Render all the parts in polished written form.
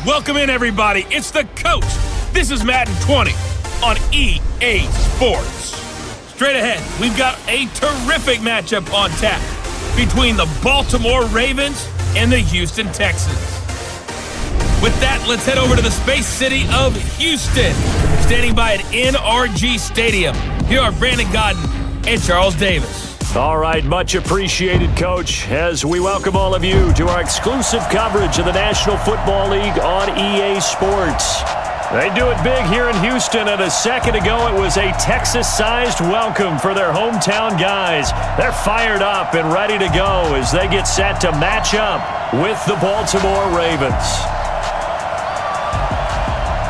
Welcome in, everybody. It's the coach. This is Madden 20 on EA Sports. Straight ahead, we've got a terrific matchup on tap between the Baltimore Ravens and the Houston Texans. With that, let's head over to the Space City of Houston. Standing by at NRG Stadium, here are Brandon Gaudin and Charles Davis. All right, much appreciated, Coach, as we welcome all of you to our exclusive coverage of the National Football League on EA Sports. They do it big here in Houston, and a second ago it was a Texas-sized welcome for their hometown guys. They're fired up and ready to go as they get set to match up with the Baltimore Ravens.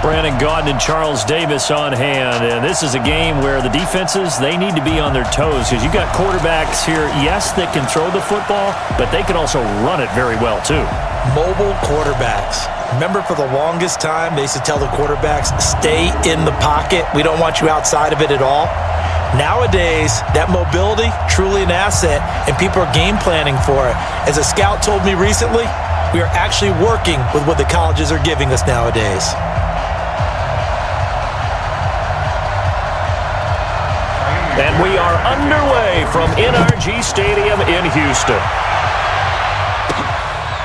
Brandon Gaudin and Charles Davis on hand, and this is a game where the defenses, they need to be on their toes because you've got quarterbacks here, yes, that can throw the football, but they can also run it very well too. Mobile quarterbacks. Remember, for the longest time, they used to tell the quarterbacks, stay in the pocket. We don't want you outside of it at all. Nowadays, that mobility, truly an asset, and people are game planning for it. As a scout told me recently, we are actually working with what the colleges are giving us nowadays. And we are underway from NRG Stadium in Houston.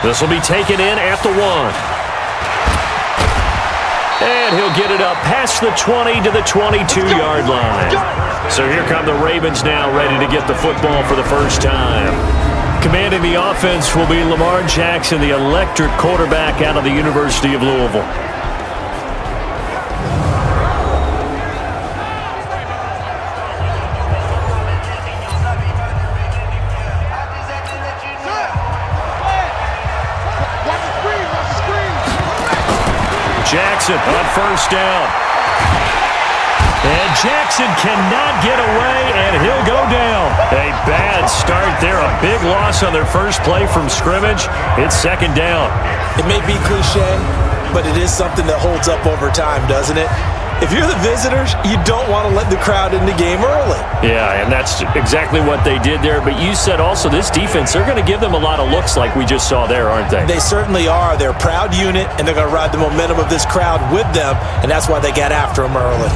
This will be taken in at the 1. And he'll get it up past the 20 to the 22-yard line. So here come the Ravens now, ready to get the football for the first time. Commanding the offense will be Lamar Jackson, the electric quarterback out of the University of Louisville. Jackson on first down. And Jackson cannot get away, and he'll go down. A bad start there. A big loss on their first play from scrimmage. It's second down. It may be cliche, but it is something that holds up over time, doesn't it? If you're the visitors, you don't want to let the crowd in the game early. Yeah, and that's exactly what they did there. But you said also this defense, they're going to give them a lot of looks like we just saw there, aren't they? They certainly are. They're a proud unit, and they're going to ride the momentum of this crowd with them, and that's why they got after them early.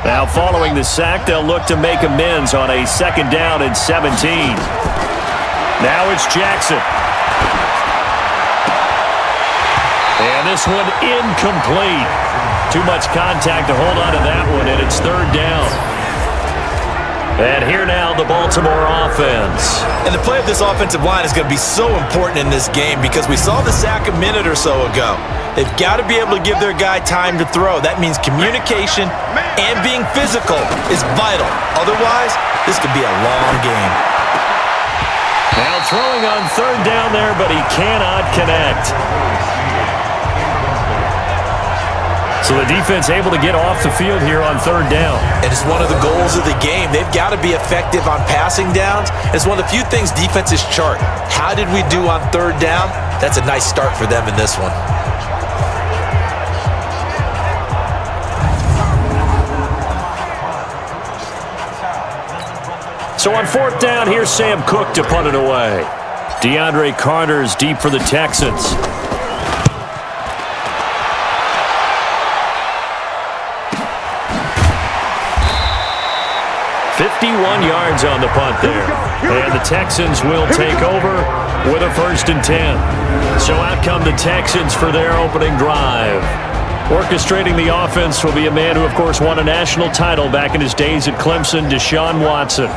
Now, following the sack, they'll look to make amends on a second down and 17. Now it's Jackson. And this one incomplete. Too much contact to hold on to that one, and it's third down. And here now, the Baltimore offense. And the play of this offensive line is going to be so important in this game because we saw the sack a minute or so ago. They've got to be able to give their guy time to throw. That means communication and being physical is vital. Otherwise, this could be a long game. Now throwing on third down there, but he cannot connect. So the defense able to get off the field here on third down. And it's one of the goals of the game. They've got to be effective on passing downs. It's one of the few things defenses chart. How did we do on third down? That's a nice start for them in this one. So on fourth down, here's Sam Cook to punt it away. DeAndre Carter's deep for the Texans. 51 yards on the punt there. And the Texans will take over with a 1st and 10. So out come the Texans for their opening drive. Orchestrating the offense will be a man who, of course, won a national title back in his days at Clemson, Deshaun Watson.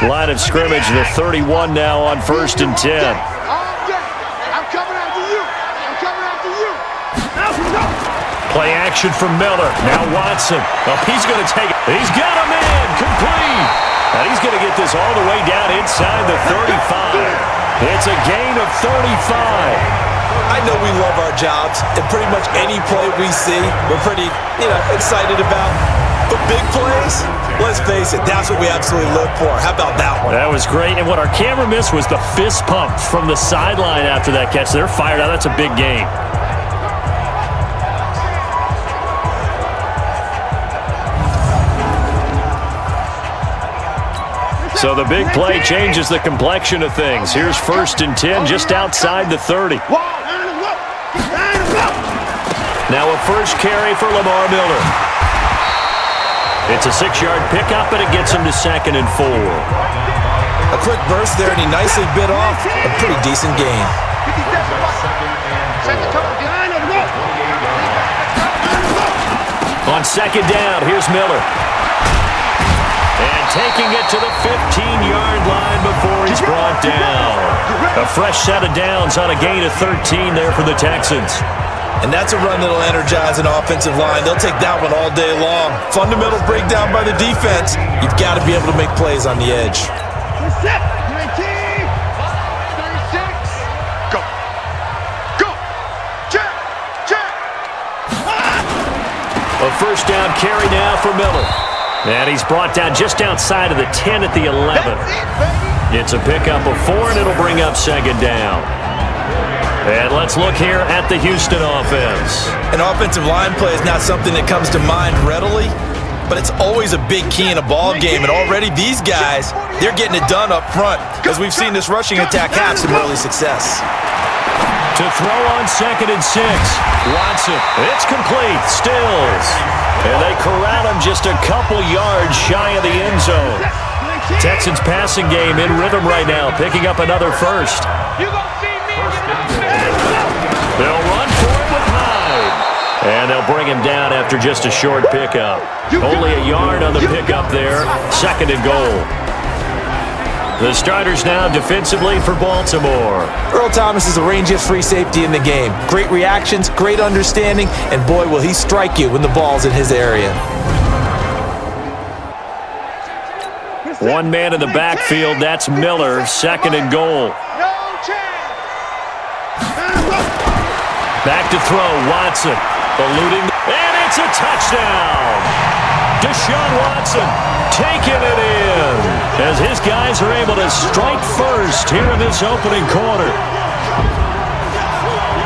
Line of scrimmage, the 31 now on 1st and 10. Play action from Miller. Now Watson. Oh, he's going to take it. He's got him in. Complete. And he's going to get this all the way down inside the 35. It's a gain of 35. I know we love our jobs, and pretty much any play we see, we're pretty, excited about. But big plays, let's face it, that's what we absolutely live for. How about that one? That was great. And what our camera missed was the fist pump from the sideline after that catch. They're fired out. That's a big game. So the big play changes the complexion of things. Here's 1st and 10 just outside the 30. Now a first carry for Lamar Miller. It's a 6-yard pickup, and it gets him to 2nd and 4. A quick burst there, and he nicely bit off a pretty decent gain. On 2nd down, here's Miller. And taking it to the 15-yard line before he's brought down. A fresh set of downs on a gain of 13 there for the Texans. And that's a run that'll energize an offensive line. They'll take that one all day long. Fundamental breakdown by the defense. You've got to be able to make plays on the edge. A first down carry now for Miller. And he's brought down just outside of the 10 at the 11. It's a pickup of 4, and it'll bring up 2nd down. And let's look here at the Houston offense. An offensive line play is not something that comes to mind readily, but it's always a big key in a ball game. And already these guys, they're getting it done up front, as we've seen this rushing attack have some early success. To throw on 2nd and 6. Watson. It's complete. Stills. And they corral him just a couple yards shy of the end zone. Texans passing game in rhythm right now, picking up another first. They'll run for it with Hyde. And they'll bring him down after just a short pickup. Only a yard on the pickup there. 2nd and goal. The starters now defensively for Baltimore. Earl Thomas is the rangiest free safety in the game. Great reactions, great understanding, and boy, will he strike you when the ball's in his area. One man in the backfield, that's Miller, 2nd and goal. Back to throw, Watson, eluding, and it's a touchdown! Deshaun Watson taking it in as his guys are able to strike first here in this opening quarter.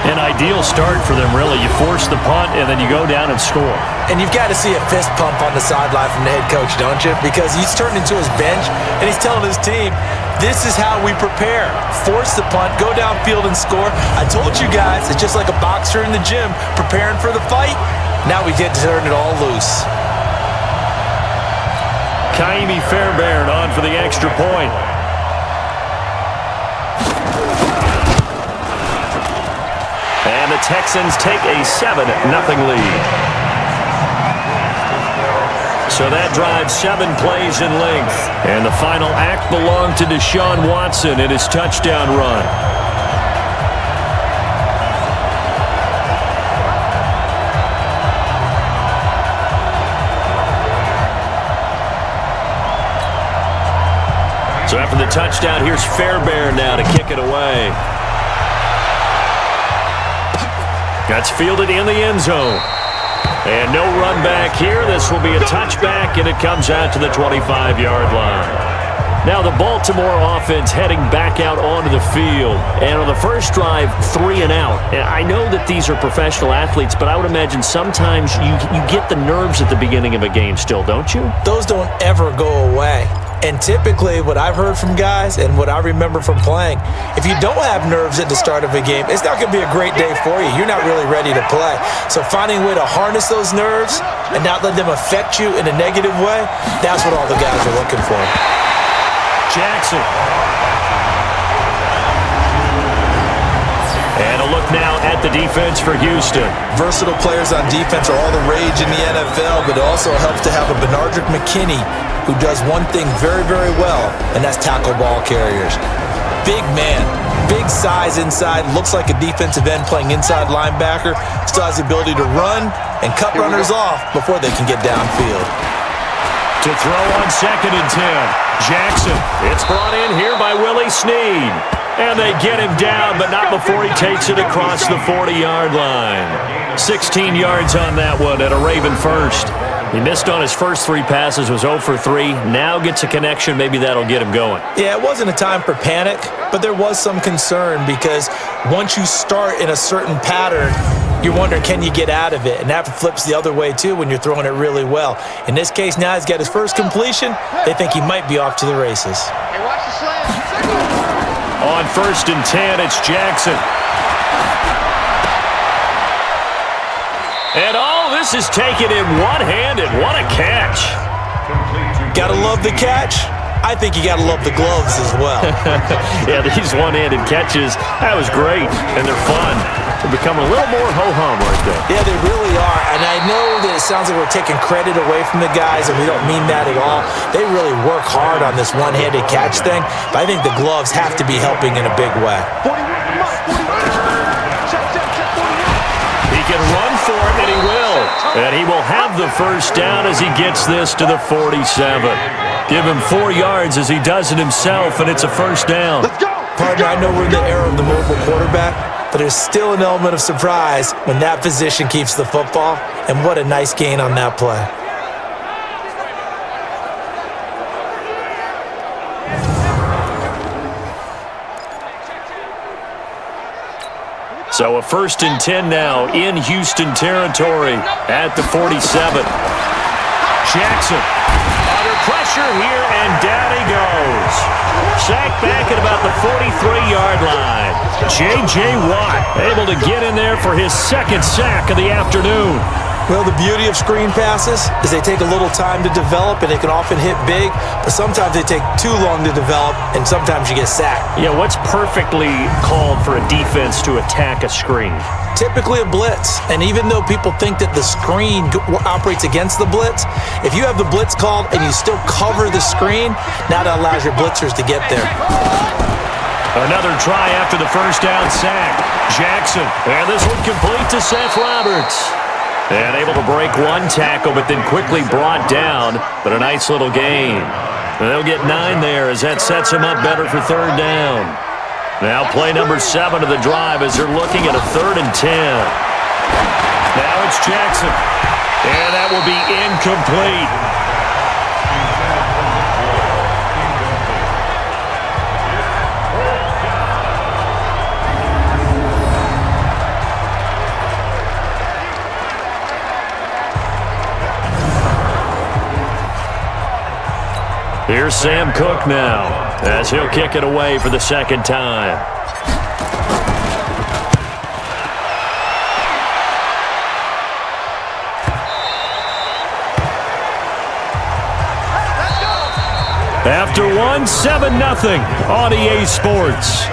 An ideal start for them, really. You force the punt, and then you go down and score. And you've got to see a fist pump on the sideline from the head coach, don't you? Because he's turned into his bench, and he's telling his team, this is how we prepare. Force the punt, go downfield and score. I told you guys, it's just like a boxer in the gym preparing for the fight. Now we get to turn it all loose. Kaimi Fairbairn on for the extra point. And the Texans take a 7-0 lead. So that drives 7 plays in length. And the final act belonged to Deshaun Watson in his touchdown run. So after the touchdown, here's Fairbairn now to kick it away. That's fielded in the end zone. And no run back here. This will be a touchback, and it comes out to the 25-yard line. Now the Baltimore offense heading back out onto the field. And on the first drive, 3 and out. And I know that these are professional athletes, but I would imagine sometimes you get the nerves at the beginning of a game still, don't you? Those don't ever go away. And typically, what I've heard from guys and what I remember from playing, if you don't have nerves at the start of a game, it's not going to be a great day for you. You're not really ready to play. So finding a way to harness those nerves and not let them affect you in a negative way, that's what all the guys are looking for. Jackson. And a look now at the defense for Houston. Versatile players on defense are all the rage in the NFL, but it also helps to have a Benardrick McKinney who does one thing very, very well, and that's tackle ball carriers. Big man, big size inside, looks like a defensive end playing inside linebacker, still has the ability to run and cut runners off before they can get downfield. To throw on 2nd and 10, Jackson. It's brought in here by Willie Snead. And they get him down, but not before he takes it across the 40-yard line. 16 yards on that one at a Raven first. He missed on his first 3 passes, was 0 for 3. Now gets a connection. Maybe that'll get him going. Yeah, it wasn't a time for panic, but there was some concern because once you start in a certain pattern, you're wondering, can you get out of it? And that flips the other way, too, when you're throwing it really well. In this case, now he's got his first completion. They think he might be off to the races. Hey, watch the slam. On 1st and 10, it's Jackson. And this is taken in one-handed. What a catch. Gotta love the catch. I think you gotta love the gloves as well. Yeah, these one-handed catches, that was great, and they're fun. They become a little more ho-hum right there. Yeah, they really are, and I know that it sounds like we're taking credit away from the guys, and we don't mean that at all. They really work hard on this one-handed catch thing, but I think the gloves have to be helping in a big way. He can run for it, and he will. And he will have the first down as he gets this to the 47. Give him 4 yards as he does it himself, and it's a first down. Partner, I know we're in the era of the mobile quarterback, but there's still an element of surprise when that position keeps the football, and what a nice gain on that play. So a 1st and 10 now in Houston territory at the 47. Jackson under pressure here, and down he goes. Sacked back at about the 43-yard line. J.J. Watt able to get in there for his 2nd sack of the afternoon. Well, the beauty of screen passes is they take a little time to develop, and they can often hit big, but sometimes they take too long to develop, and sometimes you get sacked. Yeah, what's perfectly called for a defense to attack a screen? Typically a blitz, and even though people think that the screen operates against the blitz, if you have the blitz called and you still cover the screen, now that allows your blitzers to get there. Another try after the first down sack. Jackson, and this one complete to Seth Roberts. And able to break one tackle, but then quickly brought down. But a nice little gain. And they'll get 9 there as that sets him up better for 3rd down. Now play number 7 of the drive as they're looking at a 3rd and 10. Now it's Jackson. And that will be incomplete. Here's Sam Cook now, as he'll kick it away for the 2nd time. After one, 7-0 on EA Sports.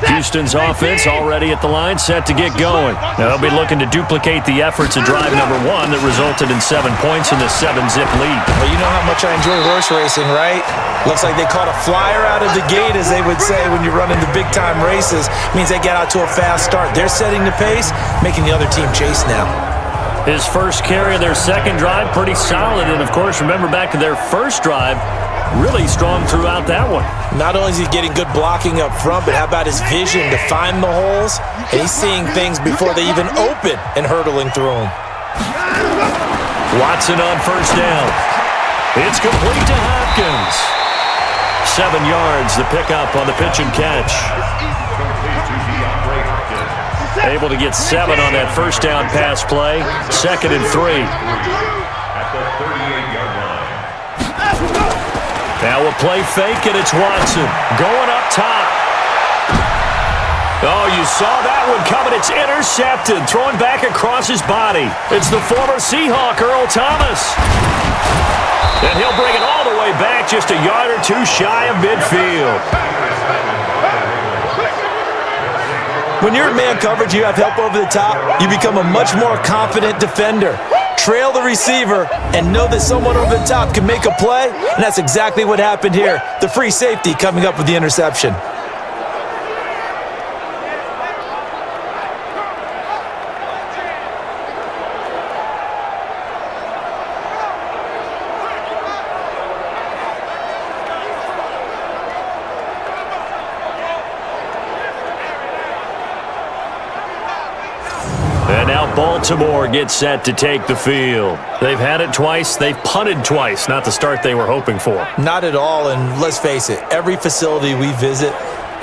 Houston's offense already at the line, set to get going. Now they'll be looking to duplicate the efforts of drive number 1 that resulted in 7 points in the 7-zip lead. Well, you know how much I enjoy horse racing, right? Looks like they caught a flyer out of the gate, as they would say when you're running the big-time races. Means they get out to a fast start. They're setting the pace, making the other team chase now. His first carry of their 2nd drive, pretty solid. And, of course, remember back to their first drive, really strong throughout that one. Not only is he getting good blocking up front, but how about his vision to find the holes? And he's seeing things before they even open and hurtling through them. Watson on 1st down. It's complete to Hopkins. 7 yards, the pickup on the pitch and catch. Able to get 7 on that 1st down pass play. 2nd and 3. Now a play fake, and it's Watson going up top. Oh, you saw that one coming. It's intercepted, thrown back across his body. It's the former Seahawk, Earl Thomas. And he'll bring it all the way back, just a yard or 2 shy of midfield. When you're in man coverage, you have help over the top, you become a much more confident defender. Trail the receiver and know that someone over the top can make a play, and that's exactly what happened here. The free safety coming up with the interception. And now Baltimore gets set to take the field. They've had it twice. They've punted twice. Not the start they were hoping for. Not at all, and let's face it, every facility we visit,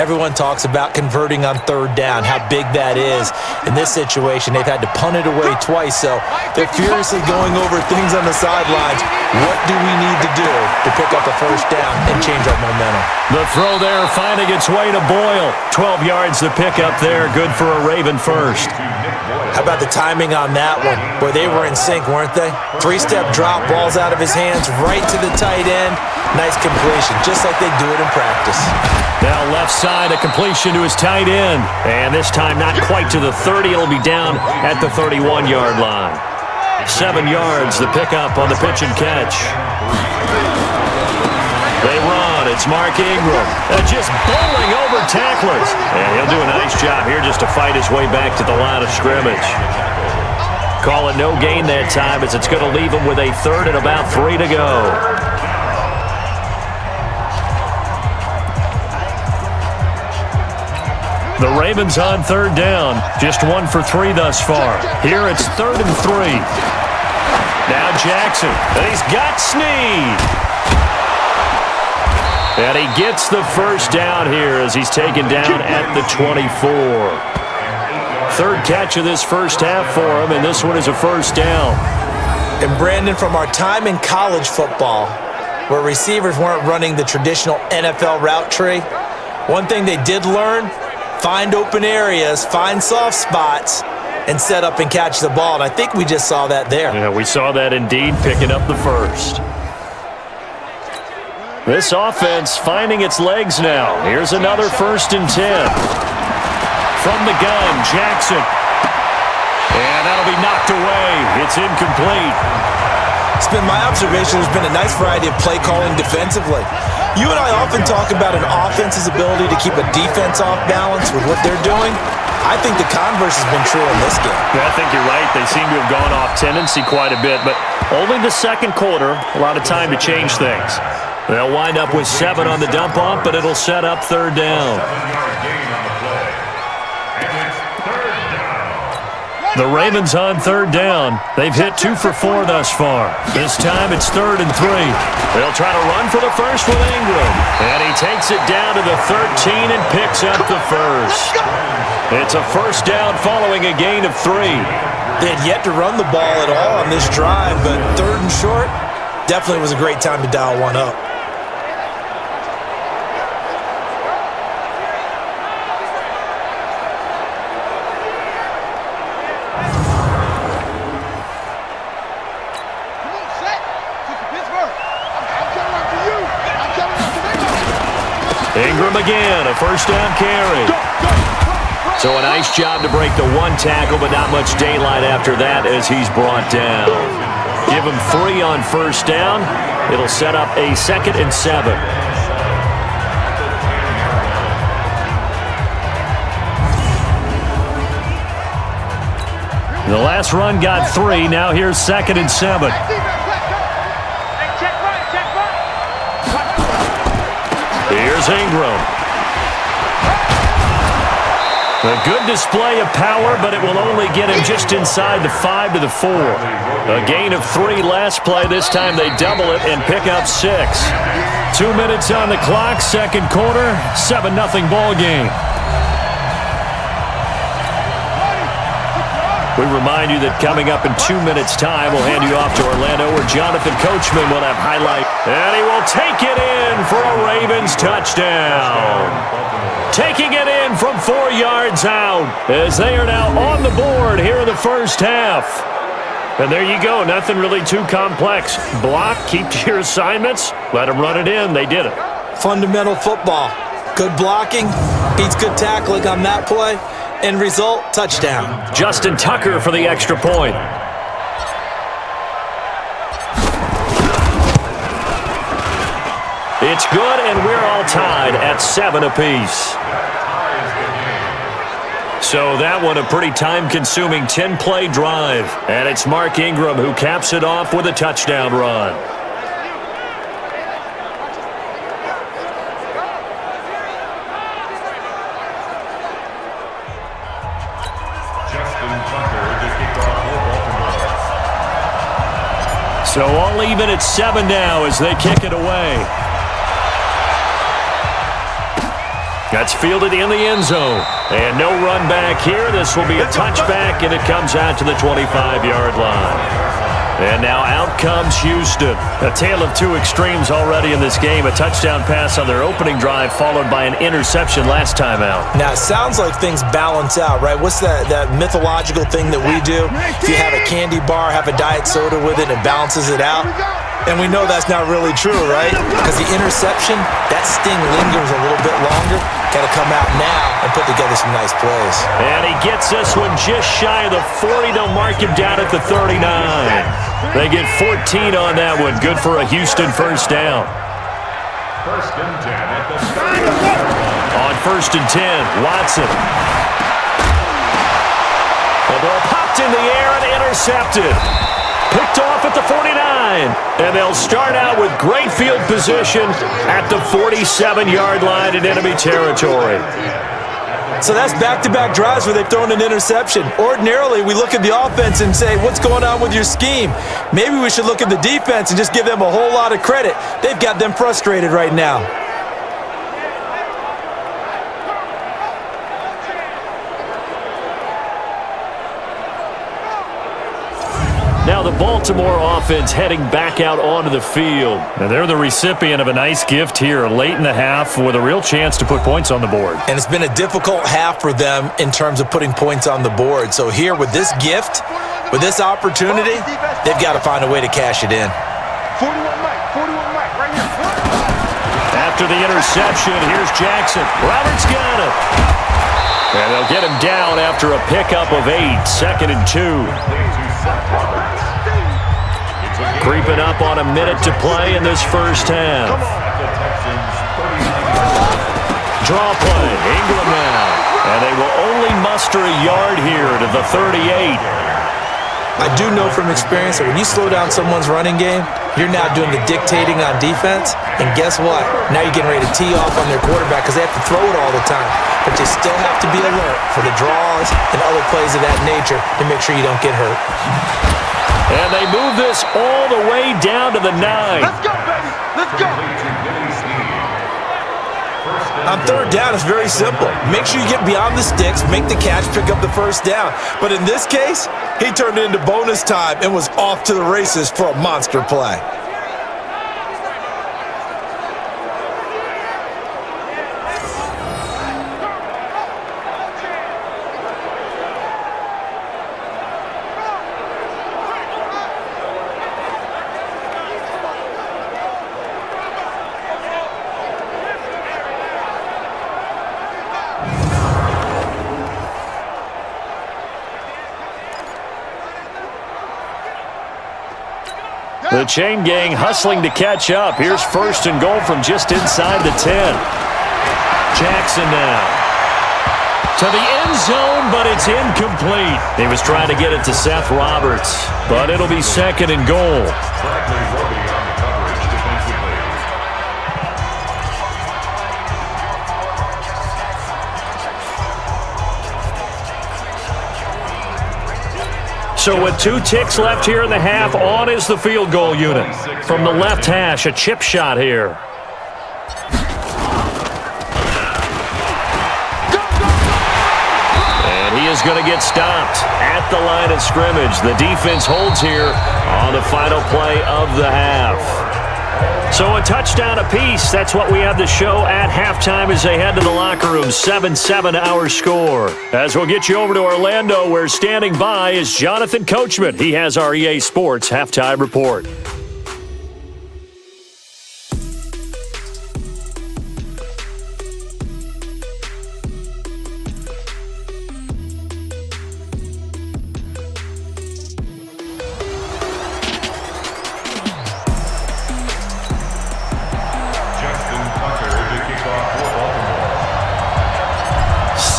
everyone talks about converting on third down, how big that is. In this situation, they've had to punt it away twice, so they're furiously going over things on the sidelines. What do we need to do to pick up a first down and change our momentum? The throw there finding its way to Boyle. 12 yards to pick up there. Good for a Raven first. How about the timing on that one? Boy, they were in sync, weren't they? Three-step drop, balls out of his hands, right to the tight end. Nice completion, just like they do it in practice. Now left side, a completion to his tight end. And this time not quite to the 30. It'll be down at the 31-yard line. 7 yards, the pickup on the pitch and catch. They run. It's Mark Ingram. Just bowling over tacklers. And he'll do a nice job here just to fight his way back to the line of scrimmage. Call it no gain that time as it's going to leave him with a third and about 3 to go. The Ravens on third down. Just 1 for 3 thus far. Here it's 3rd and 3. Now Jackson. And he's got Snead. And he gets the first down here as he's taken down at the 24. Third catch of this first half for him, and this one is a first down. And Brandon, from our time in college football, where receivers weren't running the traditional NFL route tree, one thing they did learn, find open areas, find soft spots, and set up and catch the ball. And I think we just saw that there. Yeah, we saw that indeed, picking up the first. This offense finding its legs now. Here's another 1st and 10. From the gun, Jackson. And that'll be knocked away. It's incomplete. It's been my observation there's been a nice variety of play calling defensively. You and I often talk about an offense's ability to keep a defense off balance with what they're doing. I think the converse has been true in this game. Yeah, I think you're right. They seem to have gone off tendency quite a bit, but only the second quarter, a lot of time to change things. They'll wind up with 7 on the dump off, but it'll set up third down. The Ravens on third down. They've hit 2 for 4 thus far. This time it's 3rd and 3. They'll try to run for the first with Ingram. And he takes it down to the 13 and picks up the first. It's a first down following a gain of 3. They had yet to run the ball at all on this drive, but 3rd and short definitely was a great time to dial one up. Ingram again, a first down carry. So a nice job to break the 1 tackle, but not much daylight after that as he's brought down. Give him 3 on first down. It'll set up a 2nd and 7. The last run got 3. Now here's 2nd and 7. Here's Ingram. A good display of power, but it will only get him just inside the 5 to the 4. A gain of 3 last play. This time they double it and pick up 6. 2 minutes on the clock, second quarter, 7-0 ball game. We remind you that coming up in 2 minutes' time, we'll hand you off to Orlando, where Jonathan Coachman will have highlight. And he will take it in for a Ravens touchdown. Taking it in from 4 yards out as they are now on the board here in the first half. And there you go. Nothing really too complex. Block, keep to your assignments, let them run it in. They did it. Fundamental football. Good blocking beats good tackling on that play. End result, touchdown. Justin Tucker for the extra point. It's good, and we're all tied at 7 apiece. So that one a pretty time-consuming 10-play drive. And it's Mark Ingram who caps it off with a touchdown run. So all even at 7 now as they kick it away. That's fielded in the end zone. And no run back here. This will be a touchback, and it comes out to the 25-yard line. And now out comes Houston. A tale of two extremes already in this game. A touchdown pass on their opening drive followed by an interception last time out. Now, it sounds like things balance out, right? What's that mythological thing that we do? If you have a candy bar, have a diet soda with it, it balances it out. And we know that's not really true, right? Because the interception, that sting lingers a little bit longer. Got to come out now and put together some nice plays. And he gets this one just shy of the 40. They'll mark him down at the 39. They get 14 on that one. Good for a Houston first down. First and 10 at the On first and 10, Watson. The ball popped in the air and intercepted. Picked off at the 49. And they'll start out with great field position at the 47-yard line in enemy territory. So that's back-to-back drives where they've thrown an interception. Ordinarily, we look at the offense and say, what's going on with your scheme? Maybe we should look at the defense and just give them a whole lot of credit. They've got them frustrated right now. Now the Baltimore offense heading back out onto the field. And they're the recipient of a nice gift here late in the half with a real chance to put points on the board. And it's been a difficult half for them in terms of putting points on the board. So here with this gift, with this opportunity, they've got to find a way to cash it in. 41 Mike, right here. After the interception, here's Jackson. Roberts got it. And they'll get him down after a pickup of 8, 2nd and 2. Creeping up on a minute to play in this first half. Draw play, Ingram now. And they will only muster a yard here to the 38. I do know from experience that when you slow down someone's running game, you're now doing the dictating on defense. And guess what? Now you're getting ready to tee off on their quarterback because they have to throw it all the time. But you still have to be alert for the draws and other plays of that nature to make sure you don't get hurt. And they move this all the way down to the 9. Let's go, baby. Let's go. On third down, it's very simple. Make sure you get beyond the sticks, make the catch, pick up the first down. But in this case, he turned it into bonus time and was off to the races for a monster play. The chain gang hustling to catch up. Here's first and goal from just inside the 10. Jackson now. To the end zone, but it's incomplete. He was trying to get it to Seth Roberts, but it'll be 2nd and goal. So with 2 ticks left here in the half, on is the field goal unit. From the left hash, a chip shot here. And he is going to get stopped at the line of scrimmage. The defense holds here on the final play of the half. So a touchdown apiece. That's what we have to show at halftime as they head to the locker room. 7-7 our score. As we'll get you over to Orlando, where standing by is Jonathan Coachman. He has our EA Sports halftime report.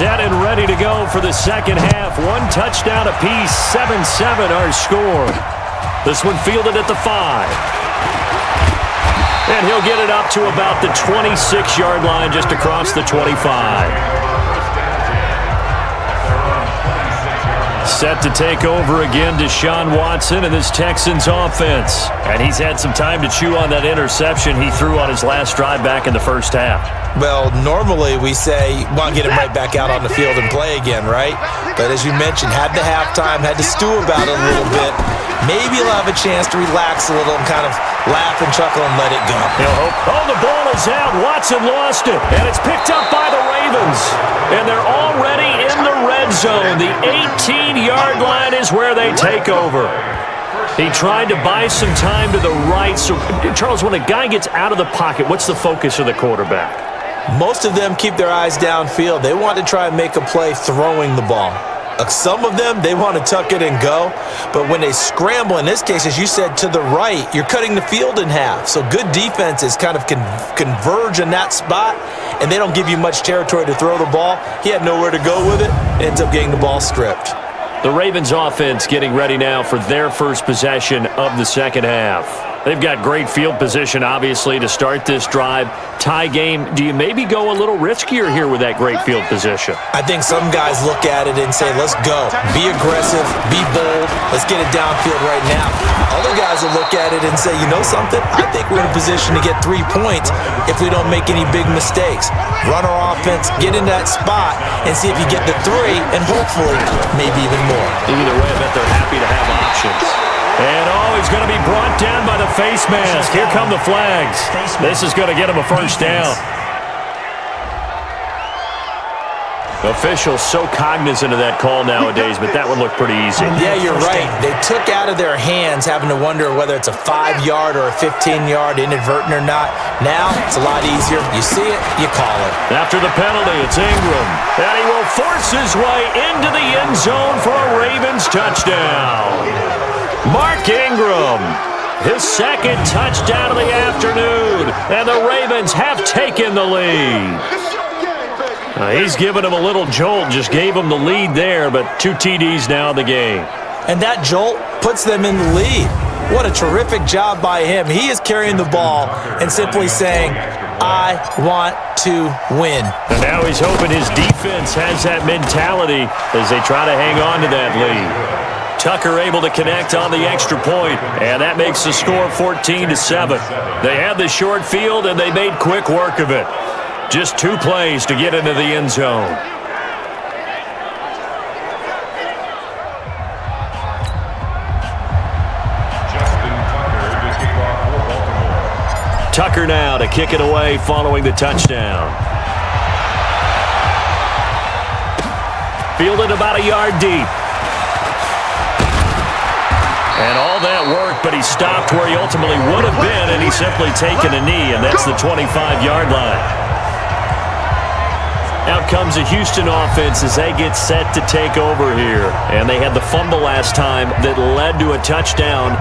Set and ready to go for the second half. 1 touchdown apiece, 7-7 our score. This one fielded at the 5. And he'll get it up to about the 26-yard line, just across the 25. Set to take over again, Deshaun Watson and this Texans offense. And he's had some time to chew on that interception he threw on his last drive back in the first half. Well, normally we say, want to get him right back out on the field and play again, right? But as you mentioned, had the halftime, had to stew about it a little bit. Maybe he'll have a chance to relax a little and kind of laugh and chuckle and let it go. He'll hope. Oh, the ball is out. Watson lost it. And it's picked up by the Ravens. And they're already in the red zone. The 18-yard line is where they take over. He tried to buy some time to the right. So, Charles, when a guy gets out of the pocket, what's the focus of the quarterback? Most of them keep their eyes downfield. They want to try and make a play throwing the ball. Some of them, they want to tuck it and go. But when they scramble, in this case, as you said, to the right, you're cutting the field in half. So good defenses kind of converge in that spot, and they don't give you much territory to throw the ball. He had nowhere to go with it, and ends up getting the ball stripped. The Ravens offense getting ready now for their first possession of the second half. They've got great field position, obviously, to start this drive. Tie game, do you maybe go a little riskier here with that great field position? I think some guys look at it and say, let's go. Be aggressive. Be bold. Let's get it downfield right now. Other guys will look at it and say, you know something? I think we're in a position to get 3 points if we don't make any big mistakes. Run our offense, get in that spot, and see if you get the 3, and hopefully maybe even more. Either way, I bet they're happy to have options. And, he's going to be brought down by the face mask. Here come the flags. This is going to get him a first down. Officials so cognizant of that call nowadays, but that one looked pretty easy. Yeah, you're right. They took out of their hands having to wonder whether it's a 5-yard or a 15-yard, inadvertent or not. Now, it's a lot easier. You see it, you call it. After the penalty, it's Ingram. And he will force his way into the end zone for a Ravens touchdown. Mark Ingram, his second touchdown of the afternoon. And the Ravens have taken the lead. He's given him a little jolt, just gave him the lead there, but 2 TDs now in the game. And that jolt puts them in the lead. What a terrific job by him. He is carrying the ball and simply saying, I want to win. And now he's hoping his defense has that mentality as they try to hang on to that lead. Tucker able to connect on the extra point, and that makes the score 14-7. They had the short field, and they made quick work of it. Just 2 plays to get into the end zone. Tucker now to kick it away following the touchdown. Fielded about a yard deep. And all that work, but he stopped where he ultimately would have been, and he's simply taken a knee, and that's the 25-yard line. Out comes the Houston offense as they get set to take over here. And they had the fumble last time that led to a touchdown.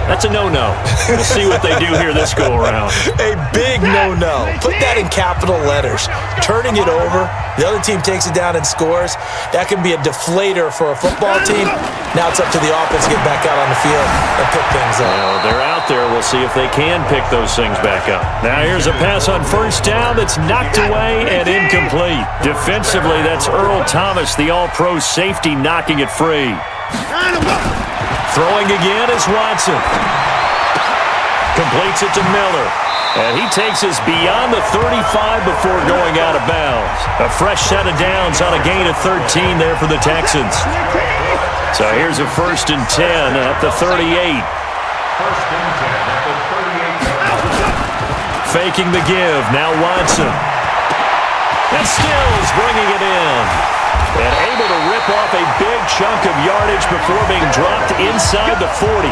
That's a no-no. We'll see what they do here this go-around. A big no-no. Put that in capital letters. Turning it over, the other team takes it down and scores. That can be a deflator for a football team. Now it's up to the offense to get back out on the field and pick things up. Well, they're out there. We'll see if they can pick those things back up. Now here's a pass on first down that's knocked away and incomplete. Defensively, that's Earl Thomas, the all-pro safety, knocking it free. Throwing again is Watson. Completes it to Miller. And he takes us beyond the 35 before going out of bounds. A fresh set of downs on a gain of 13 there for the Texans. So here's a 1st and 10 at the 38. 1st and 10 at the 38. Faking the give. Now Watson. And Stills bringing it in. And able to rip off a big chunk of yardage before being dropped inside the 40.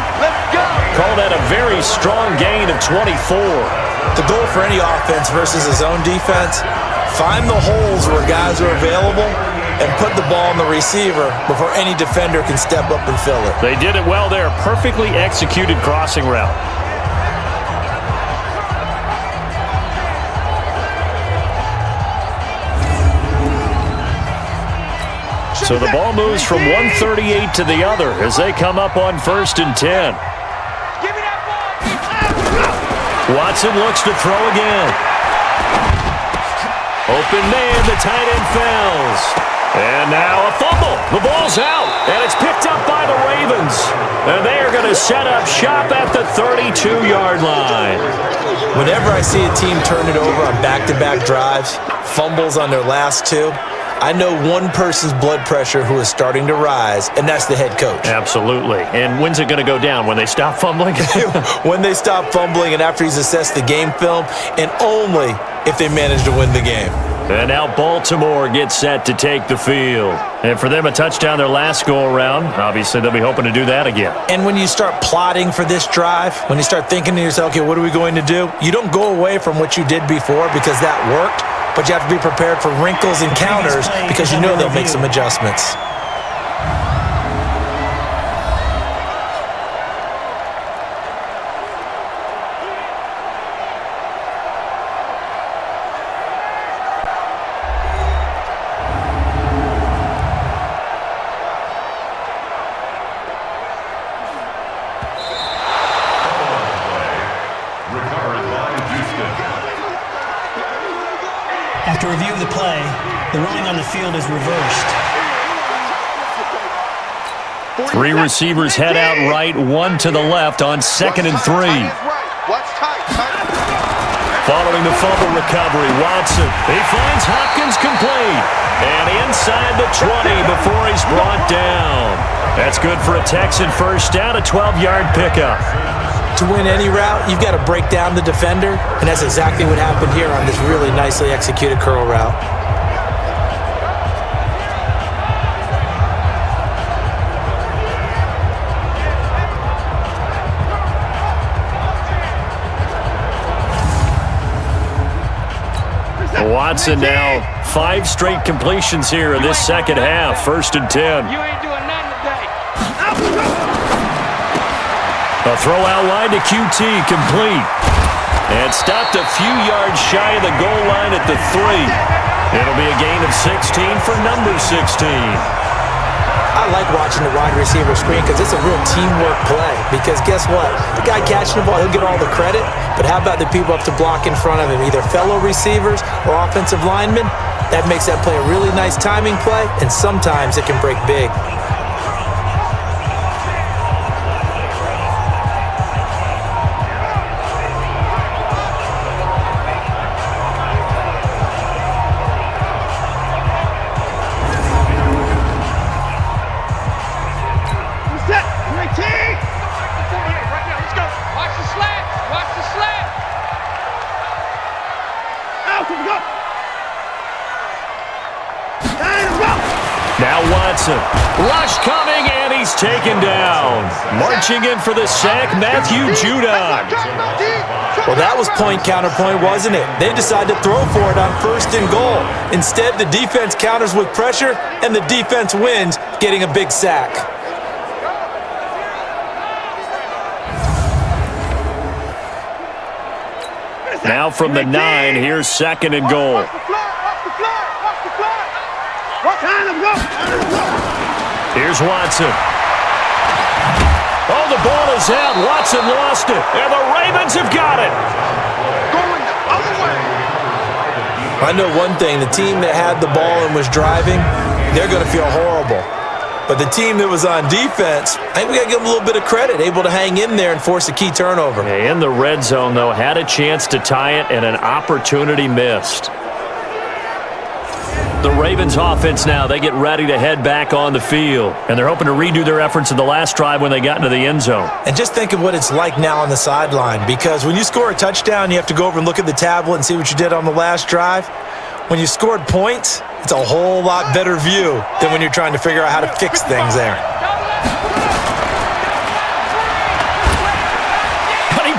Call that a very strong gain of 24. The goal for any offense versus his own defense, find the holes where guys are available and put the ball on the receiver before any defender can step up and fill it. They did it well there. Perfectly executed crossing route. So the ball moves from 138 to the other as they come up on 1st and 10. Watson looks to throw again. Open man, the tight end falls. And now a fumble. The ball's out, and it's picked up by the Ravens. And they are going to set up shop at the 32-yard line. Whenever I see a team turn it over on back-to-back drives, fumbles on their last two, I know one person's blood pressure who is starting to rise, and that's the head coach. Absolutely. And when's it going to go down? When they stop fumbling? When they stop fumbling and after he's assessed the game film, and only if they manage to win the game. And now Baltimore gets set to take the field. And for them, a touchdown their last go-around. Obviously, they'll be hoping to do that again. And when you start plotting for this drive, when you start thinking to yourself, okay, what are we going to do? You don't go away from what you did before because that worked, but you have to be prepared for wrinkles and counters because you know they'll make some adjustments. After review of the play, the ruling on the field is reversed. Three receivers head out right, one to the left on 2nd and 3. Following the fumble recovery, Watson. He finds Hopkins complete. And inside the 20 before he's brought down. That's good for a Texan first down, a 12-yard pickup. To win any route, you've got to break down the defender, and that's exactly what happened here on this really nicely executed curl route. Watson now 5 straight completions here in this second half, 1st and 10. You ain't doing nothing today. A throw out wide to QT, complete. And stopped a few yards shy of the goal line at the 3. It'll be a gain of 16 for number 16. I like watching the wide receiver screen because it's a real teamwork play. Because guess what? The guy catching the ball, he'll get all the credit. But how about the people up to block in front of him, either fellow receivers or offensive linemen? That makes that play a really nice timing play, and sometimes it can break big. Now Watson. Rush coming, and he's taken down. Marching in for the sack, Matthew Judon. Well, that was point counterpoint, wasn't it? They decided to throw for it on 1st and goal. Instead, the defense counters with pressure, and the defense wins, getting a big sack. Now from the 9, here's 2nd and goal. Here's Watson. Oh, the ball is out. Watson lost it, and the Ravens have got it. Going the other way. I know one thing. The team that had the ball and was driving, they're going to feel horrible. But the team that was on defense, I think we got to give them a little bit of credit, able to hang in there and force a key turnover. In the red zone, though, had a chance to tie it, and an opportunity missed. The Ravens offense now, they get ready to head back on the field. And they're hoping to redo their efforts in the last drive when they got into the end zone. And just think of what it's like now on the sideline, because when you score a touchdown, you have to go over and look at the tablet and see what you did on the last drive. When you scored points, it's a whole lot better view than when you're trying to figure out how to fix things there.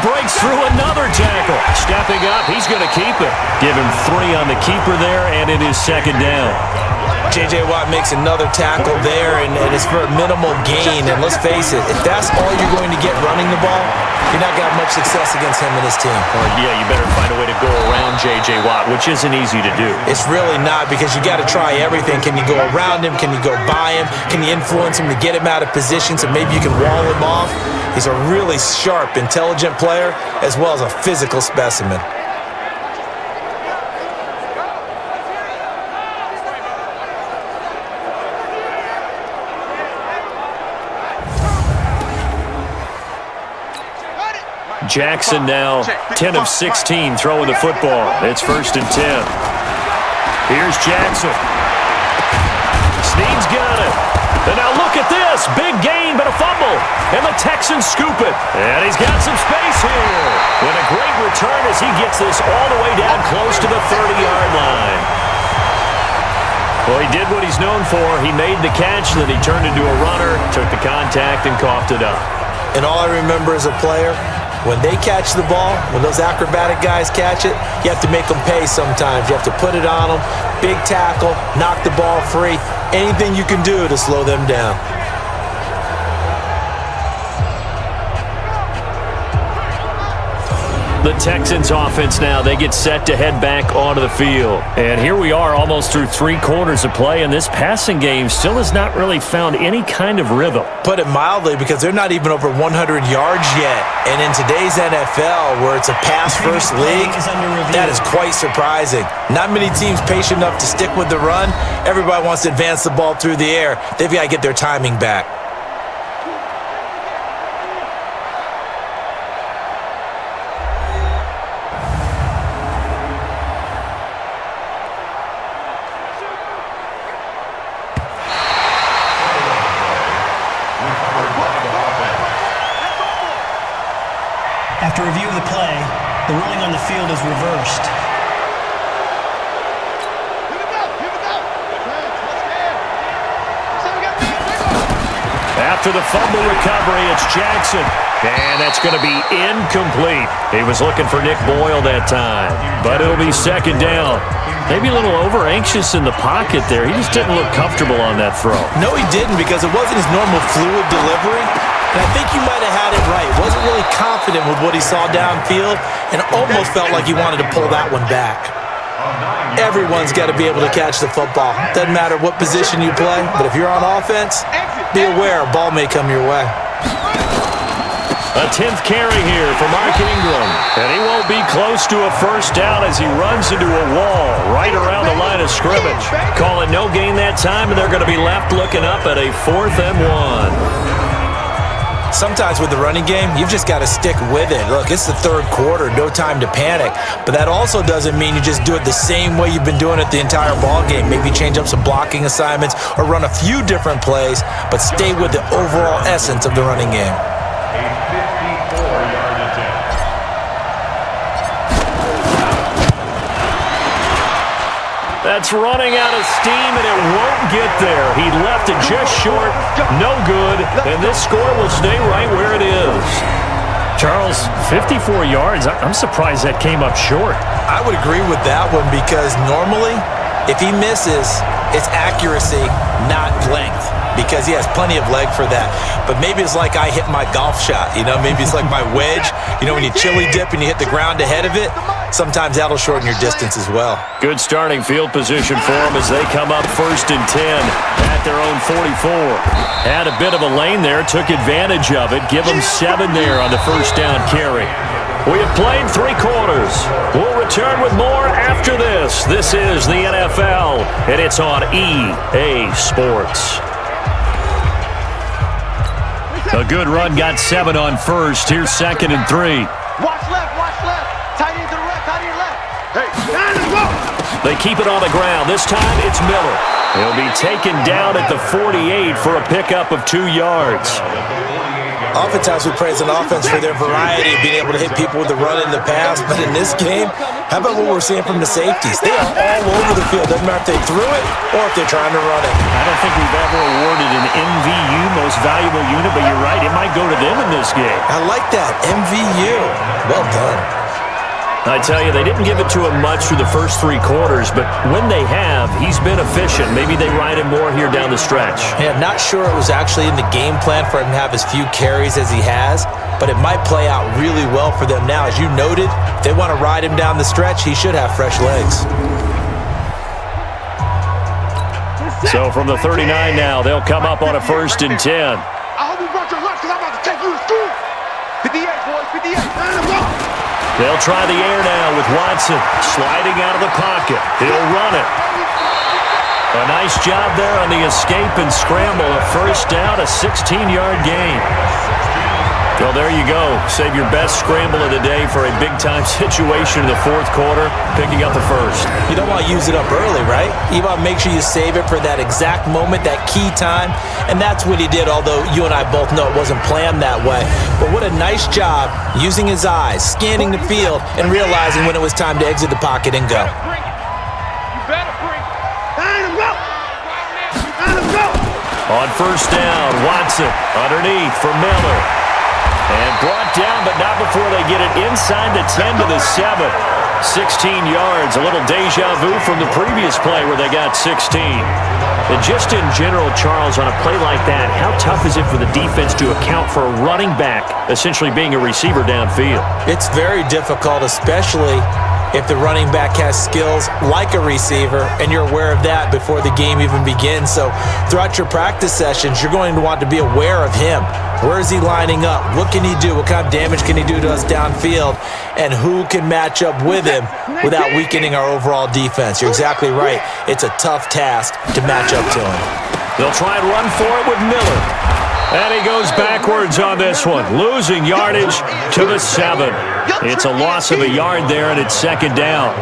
Breaks through another tackle. Stepping up, he's going to keep it. Give him 3 on the keeper there, and it is 2nd down. J.J. Watt makes another tackle there, and it's for a minimal gain. And let's face it, if that's all you're going to get running the ball, you're not going to have much success against him and his team. Well, yeah, you better find a way to go around J.J. Watt, which isn't easy to do. It's really not, because you got to try everything. Can you go around him? Can you go by him? Can you influence him to get him out of position so maybe you can wall him off? He's a really sharp, intelligent player, as well as a physical specimen. Jackson now 10 of 16 throwing the football. It's 1st and 10. Here's Jackson. Snead's got it. And now look at this. Big gain, but a fumble. And the Texans scoop it. And he's got some space here. And a great return as he gets this all the way down close to the 30-yard line. Well, he did what he's known for. He made the catch, then he turned into a runner, took the contact, and coughed it up. And all I remember as a player, when they catch the ball, when those acrobatic guys catch it, you have to make them pay sometimes. You have to put it on them, big tackle, knock the ball free, anything you can do to slow them down. The Texans offense now, they get set to head back onto the field. And here we are almost through 3 quarters of play, and this passing game still has not really found any kind of rhythm. Put it mildly, because they're not even over 100 yards yet. And in today's NFL, where it's a pass-first league, that is quite surprising. Not many teams patient enough to stick with the run. Everybody wants to advance the ball through the air. They've got to get their timing back. After review of the play, the ruling on the field is reversed. After the fumble recovery, it's Jackson. And that's going to be incomplete. He was looking for Nick Boyle that time. But it'll be 2nd down. Maybe a little over-anxious in the pocket there. He just didn't look comfortable on that throw. No, he didn't, because it wasn't his normal fluid delivery. And I think you might have had it right. Wasn't really confident with what he saw downfield and almost felt like he wanted to pull that one back. Everyone's got to be able to catch the football. Doesn't matter what position you play, but if you're on offense, be aware a ball may come your way. A 10th carry here for Mark Ingram. And he won't be close to a 1st down as he runs into a wall right around the line of scrimmage. Call it no gain that time, and they're going to be left looking up at a 4th and 1. Sometimes with the running game, you've just got to stick with it. Look, it's the 3rd quarter, no time to panic. But that also doesn't mean you just do it the same way you've been doing it the entire ball game. Maybe change up some blocking assignments or run a few different plays, but stay with the overall essence of the running game. A 54-yard attempt. That's running out of steam, and it won't get there. He left it just short, no good, and this score will stay right where it is. Charles, 54 yards, I'm surprised that came up short. I would agree with that one, because normally, if he misses, it's accuracy, not length, because he has plenty of leg for that. But maybe it's like I hit my golf shot, maybe it's like my wedge. When you chili dip and you hit the ground ahead of it, sometimes that'll shorten your distance as well. Good starting field position for them as they come up 1st and 10 at their own 44. Had a bit of a lane there, took advantage of it. Give them 7 there on the 1st down carry. We have played 3 quarters. We'll return with more after this. This is the NFL, and it's on EA Sports. A good run got 7 on 1st. Here's 2nd and 3. Watch left, tight end to the right, tight end left. Hey, let's go! They keep it on the ground. This time it's Miller. He'll be taken down at the 48 for a pickup of 2 yards. Oftentimes we praise an offense for their variety of being able to hit people with the run in the pass, but in this game, how about what we're seeing from the safeties? They are all over the field. Doesn't matter if they threw it or if they're trying to run it. I don't think we've ever awarded an MVU, most valuable unit, but you're right, it might go to them in this game. I like that, MVU. Well done. I tell you, they didn't give it to him much through the first 3 quarters, but when they have, he's been efficient. Maybe they ride him more here down the stretch. Yeah, not sure it was actually in the game plan for him to have as few carries as he has, but it might play out really well for them now. As you noted, if they want to ride him down the stretch, he should have fresh legs. So from the 39 now, they'll come up on a 1st and 10. I hope you brought your lunch, because I'm about to take you to school. 58, boys, 58. Let's go! They'll try the air now with Watson sliding out of the pocket. He'll run it. A nice job there on the escape and scramble. A first down, a 16-yard gain. Well, there you go. Save your best scramble of the day for a big-time situation in the fourth quarter, picking up the first. You don't want to use it up early, right? You want to make sure you save it for that exact moment, that key time, and that's what he did, although you and I both know it wasn't planned that way. But what a nice job using his eyes, scanning the field, and realizing when it was time to exit the pocket and go. You better bring it. Line him up. Line him up. On first down, Watson underneath for Miller. And brought down, but not before they get it inside the 10 to the 7. 16 yards, a little deja vu from the previous play where they got 16. And just in general, Charles, on a play like that, how tough is it for the defense to account for a running back essentially being a receiver downfield? It's very difficult, especially if the running back has skills like a receiver, and you're aware of that before the game even begins. So throughout your practice sessions, you're going to want to be aware of him. Where is he lining up? What can he do? What kind of damage can he do to us downfield? And who can match up with him without weakening our overall defense? You're exactly right. It's a tough task to match up to him. They'll try and run for it with Miller. And he goes backwards on this one, losing yardage to the 7. It's a loss of a yard there, and it's second down.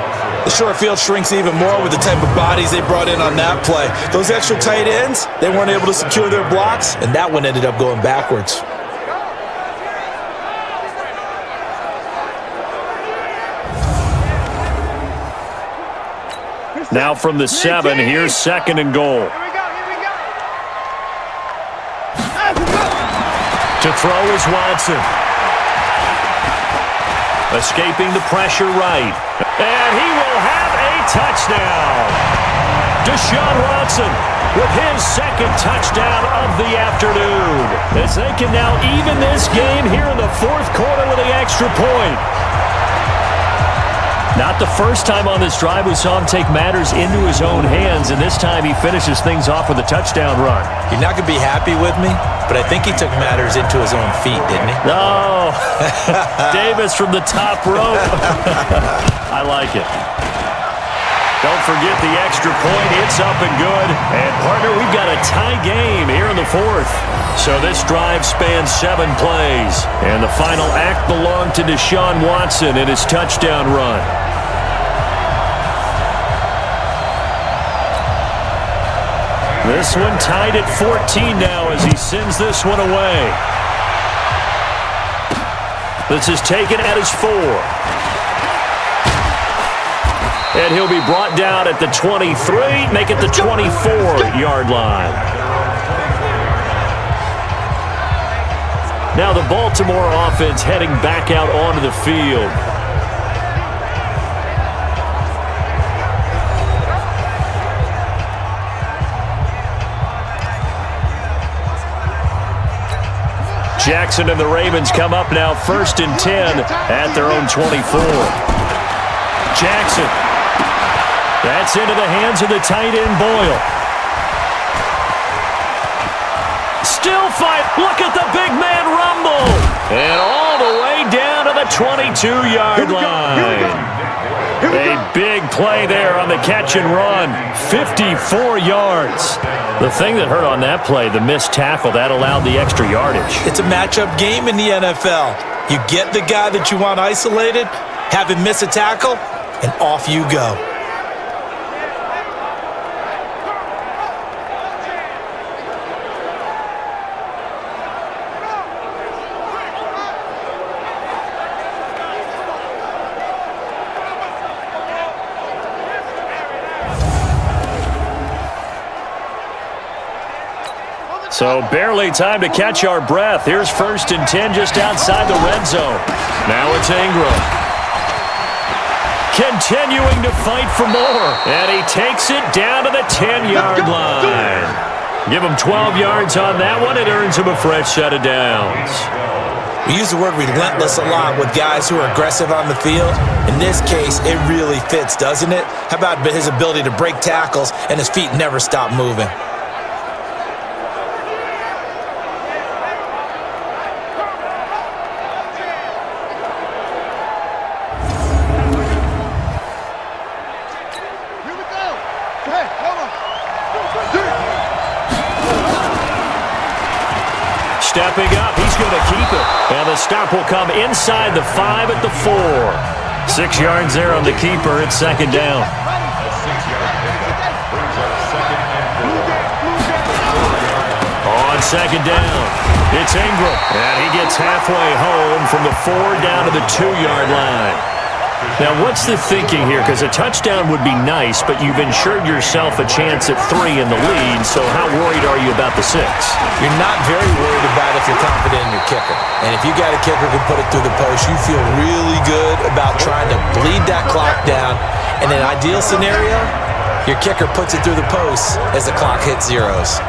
The short field shrinks even more with the type of bodies they brought in on that play. Those extra tight ends, they weren't able to secure their blocks, and that one ended up going backwards. Now from the 7, here's second and goal. To throw is Watson. Escaping the pressure right. And he will have a touchdown. Deshaun Watson with his second touchdown of the afternoon. As they can now even this game here in the fourth quarter with the extra point. Not the first time on this drive we saw him take matters into his own hands, and this time he finishes things off with a touchdown run. You're not going to be happy with me, but I think he took matters into his own feet, didn't he? No. Davis from the top rope. I like it. Don't forget the extra point. It's up and good. And, partner, we've got a tie game here in the fourth. So this drive spans 7 plays. And the final act belonged to Deshaun Watson in his touchdown run. This one tied at 14 now as he sends this one away. This is taken at his 4. And he'll be brought down at the 23, make it the 24-yard line. Now the Baltimore offense heading back out onto the field. Jackson and the Ravens come up now first and 10 at their own 24. Jackson. That's into the hands of the tight end, Boyle. Still fight. Look at the big man rumble. And all the way down to the 22-yard line. A big play there on the catch and run. 54 yards. The thing that hurt on that play, the missed tackle, that allowed the extra yardage. It's a matchup game in the NFL. You get the guy that you want isolated, have him miss a tackle, and off you go. So barely time to catch our breath. Here's first and 10 just outside the red zone. Now it's Ingram. Continuing to fight for more. And he takes it down to the 10-yard line. Give him 12 yards on that one. It earns him a fresh set of downs. We use the word relentless a lot with guys who are aggressive on the field. In this case, it really fits, doesn't it? How about his ability to break tackles and his feet never stop moving? stepping up. He's going to keep it. And the stop will come inside the 5 at the 4. 6 yards there on the keeper. It's second down. A 6-yard pickup brings up second and 4. On second down, it's Ingram. And he gets halfway home from the 4 down to the 2-yard line. Now, what's the thinking here? Because a touchdown would be nice, but you've ensured yourself a chance at 3 in the lead, so how worried are you about the 6? You're not very worried about if you're confident in your kicker. And if you got a kicker who can put it through the post, you feel really good about trying to bleed that clock down. In an ideal scenario, your kicker puts it through the post as the clock hits zeros.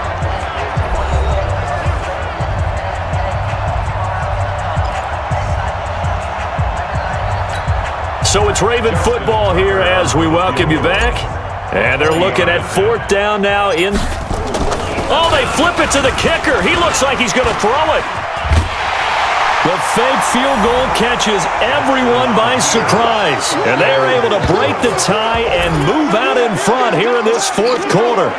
So it's Raven football here as we welcome you back. And they're looking at 4th down now in. Oh, they flip it to the kicker. He looks like he's going to throw it. The fake field goal catches everyone by surprise. And they're able to break the tie and move out in front here in this 4th quarter.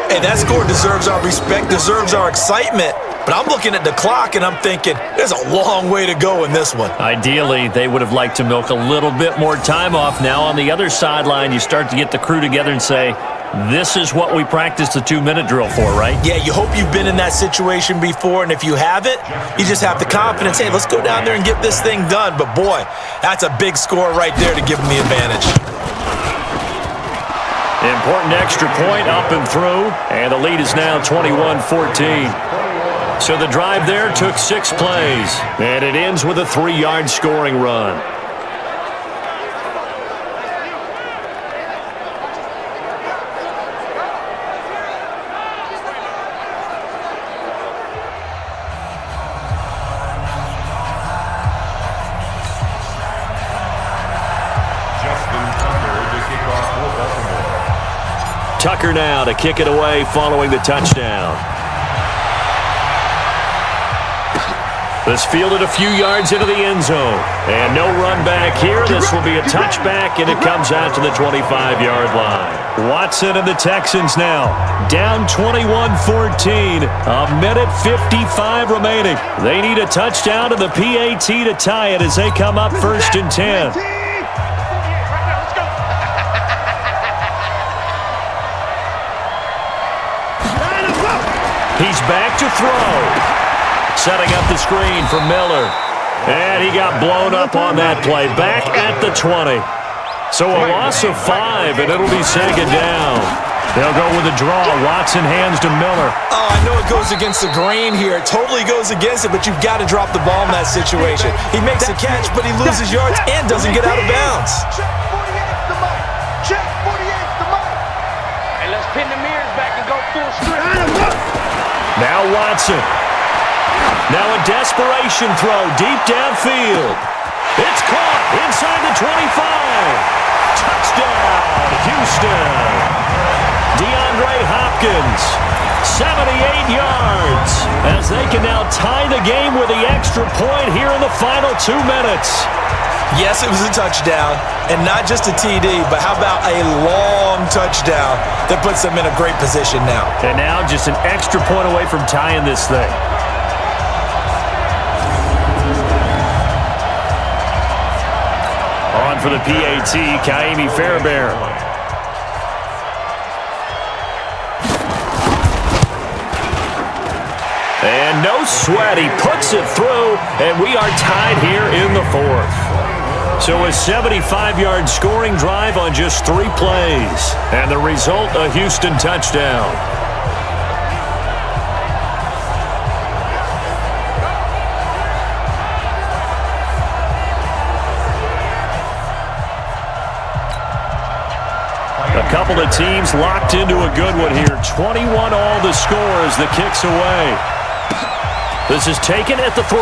Hey, that score deserves our respect, deserves our excitement. But I'm looking at the clock and I'm thinking, there's a long way to go in this one. Ideally, they would have liked to milk a little bit more time off. Now on the other sideline, you start to get the crew together and say, this is what we practiced the 2-minute drill for, right? Yeah, you hope you've been in that situation before, and if you haven't, you just have the confidence, hey, let's go down there and get this thing done. But boy, that's a big score right there to give them the advantage. Important extra point up and through, and the lead is now 21-14. So the drive there took 6 plays, and it ends with a 3-yard scoring run. Tucker now to kick it away following the touchdown. This fielded a few yards into the end zone. And no run back here. This will be a touchback, and it comes out to the 25-yard line. Watson and the Texans now down 21-14. 1:55 remaining. They need a touchdown to the PAT to tie it as they come up 1st and 10. He's back to throw. Setting up the screen for Miller. And he got blown up on that play. Back at the 20. So a loss of 5, and it'll be second down. They'll go with a draw. Watson hands to Miller. Oh, I know it goes against the grain here. It totally goes against it, but you've got to drop the ball in that situation. He makes a catch, but he loses yards and doesn't get out of bounds. Check 48's the money. Check 48's the money. And let's pin the mirrors back and go full strip. Now Watson. Now a desperation throw deep downfield. It's caught inside the 25. Touchdown, Houston. DeAndre Hopkins, 78 yards, as they can now tie the game with the extra point here in the final 2 minutes. Yes, it was a touchdown, and not just a TD, but how about a long touchdown that puts them in a great position now. And now just an extra point away from tying this thing. On for the PAT, Kaimi Fairbairn. And no sweat, he puts it through, and we are tied here in the 4th. So a 75-yard scoring drive on just 3 plays. And the result, a Houston touchdown. A couple of teams locked into a good one here. 21 all the score as the kick's away. This is taken at the 3.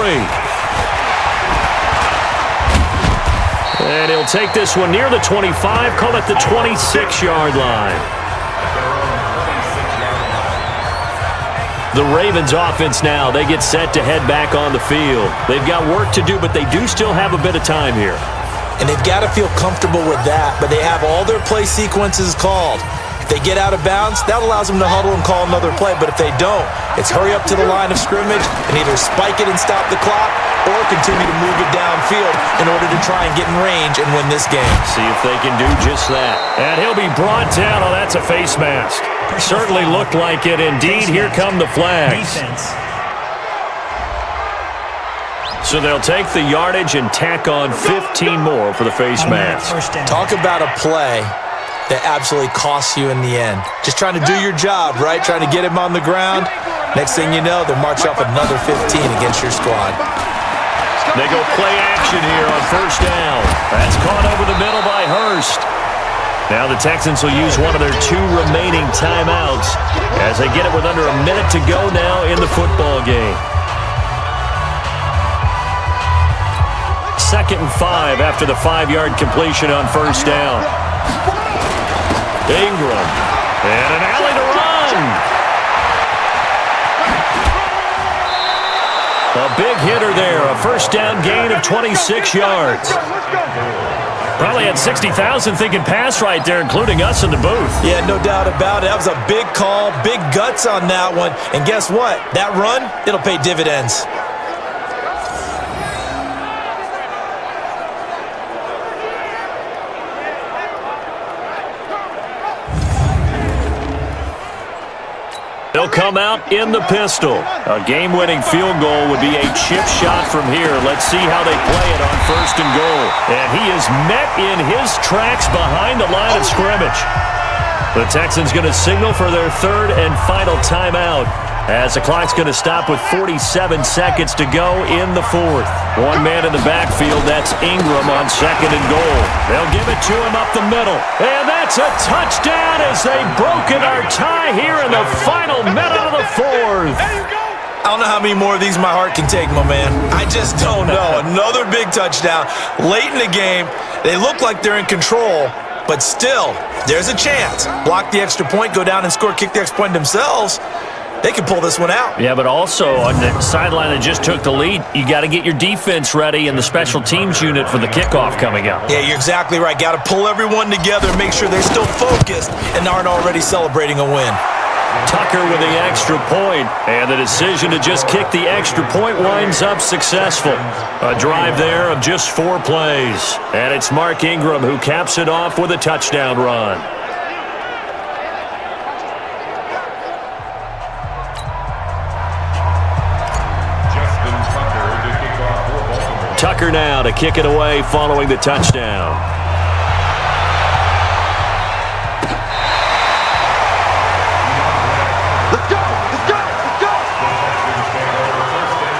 And he'll take this one near the 25, call it the 26-yard line. The Ravens offense now, they get set to head back on the field. They've got work to do, but they do still have a bit of time here. And they've got to feel comfortable with that, but they have all their play sequences called. they get out of bounds, that allows them to huddle and call another play. But if they don't, it's hurry up to the line of scrimmage and either spike it and stop the clock or continue to move it downfield in order to try and get in range and win this game. See if they can do just that. And he'll be brought down. Oh, that's a face mask. Certainly looked like it. Indeed, here come the flags. Defense. So they'll take the yardage and tack on 15 more for the face mask. Talk about a play that absolutely costs you in the end. Just trying to do your job, right? Trying to get him on the ground. Next thing you know, they'll march off another 15 against your squad. They go play action here on first down. That's caught over the middle by Hurst. Now the Texans will use one of their 2 remaining timeouts as they get it with under a minute to go now in the football game. 2nd and 5 after the 5-yard completion on first down. Ingram. And an alley to run. A big hitter there. A first down gain of 26 yards. Probably had 60,000 thinking pass right there, including us in the booth. Yeah, no doubt about it. That was a big call, big guts on that one. And guess what? That run, it'll pay dividends. They'll come out in the pistol. A game-winning field goal would be a chip shot from here. Let's see how they play it on first and goal. And he is met in his tracks behind the line of scrimmage. The Texans going to signal for their 3rd and final timeout as the clock's going to stop with 47 seconds to go in the 4th. One man in the backfield, that's Ingram on 2nd and goal. They'll give it to him up the middle. And that's a touchdown as they've broken our tie here in the final minute of the 4th. I don't know how many more of these my heart can take, my man. I just don't know. Another big touchdown. Late in the game, they look like they're in control, but still, there's a chance. Block the extra point, go down and score, kick the extra point themselves. They can pull this one out. Yeah, but also on the sideline that just took the lead, you got to get your defense ready and the special teams unit for the kickoff coming up. Yeah, you're exactly right. Got to pull everyone together and make sure they're still focused and aren't already celebrating a win. Tucker with the extra point, and the decision to just kick the extra point winds up successful. A drive there of just 4 plays, and it's Mark Ingram who caps it off with a touchdown run. Tucker now to kick it away following the touchdown.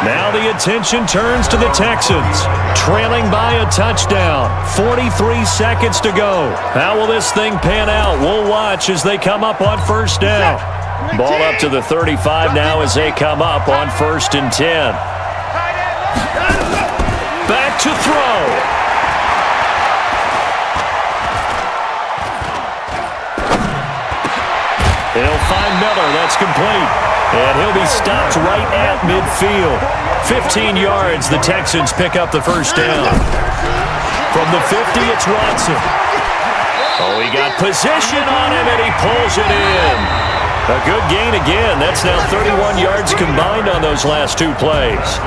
Now the attention turns to the Texans, trailing by a touchdown. 43 seconds to go. How will this thing pan out? We'll watch as they come up on first down. Ball up to the 35 now as they come up on 1st and 10. Back to throw. He'll find Miller. That's complete. And he'll be stopped right at midfield. 15 yards. The Texans pick up the first down. From the 50, it's Watson. Oh, he got position on him, and he pulls it in. A good gain again. That's now 31 yards combined on those last 2 plays.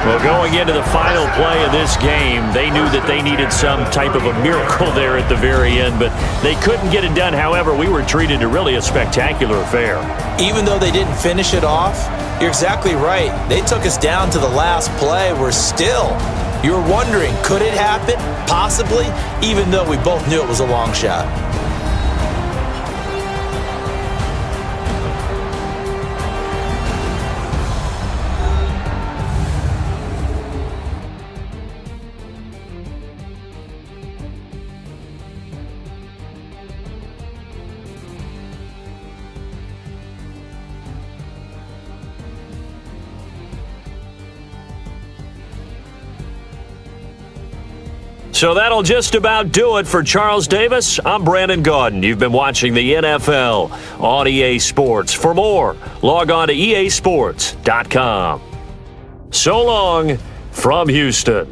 Well, going into the final play of this game, they knew that they needed some type of a miracle there at the very end, but they couldn't get it done. However, we were treated to really a spectacular affair. Even though they didn't finish it off, you're exactly right. They took us down to the last play. We're still, you're wondering, could it happen? Possibly, even though we both knew it was a long shot. So that'll just about do it for Charles Davis. I'm Brandon Gaudin. You've been watching the NFL on EA Sports. For more, log on to easports.com. So long from Houston.